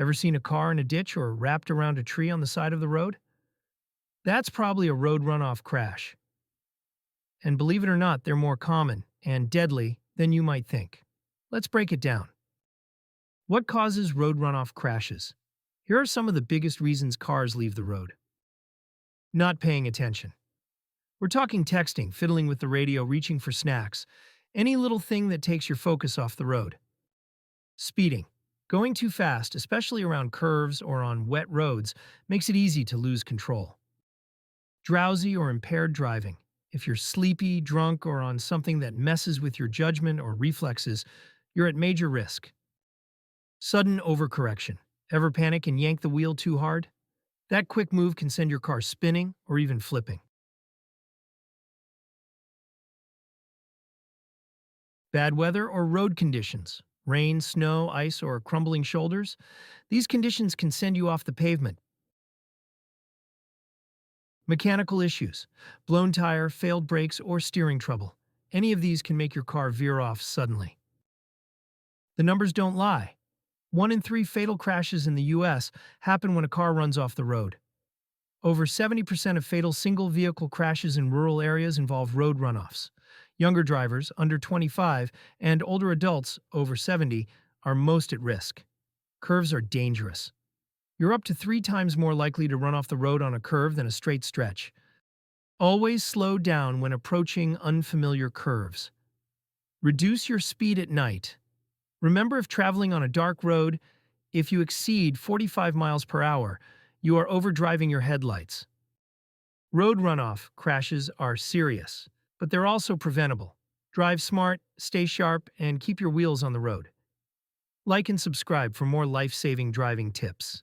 Ever seen a car in a ditch or wrapped around a tree on the side of the road? That's probably a road runoff crash. And believe it or not, they're more common and deadly than you might think. Let's break it down. What causes road runoff crashes? Here are some of the biggest reasons cars leave the road. Not paying attention. We're talking texting, fiddling with the radio, reaching for snacks, any little thing that takes your focus off the road. Speeding. Going too fast, especially around curves or on wet roads, makes it easy to lose control. Drowsy or impaired driving. If you're sleepy, drunk, or on something that messes with your judgment or reflexes, you're at major risk. Sudden overcorrection. Ever panic and yank the wheel too hard? That quick move can send your car spinning or even flipping. Bad weather or road conditions. Rain, snow, ice, or crumbling shoulders. These conditions can send you off the pavement. Mechanical issues. Blown tire, failed brakes, or steering trouble. Any of these can make your car veer off suddenly. The numbers don't lie. 1 in 3 fatal crashes in the U.S. happen when a car runs off the road. Over 70% of fatal single-vehicle crashes in rural areas involve road runoffs. Younger drivers, under 25, and older adults, over 70, are most at risk. Curves are dangerous. You're up to 3 times more likely to run off the road on a curve than a straight stretch. Always slow down when approaching unfamiliar curves. Reduce your speed at night. Remember, if traveling on a dark road, if you exceed 45 miles per hour, you are overdriving your headlights. Road runoff crashes are serious, but they're also preventable. Drive smart, stay sharp, and keep your wheels on the road. Like and subscribe for more life-saving driving tips.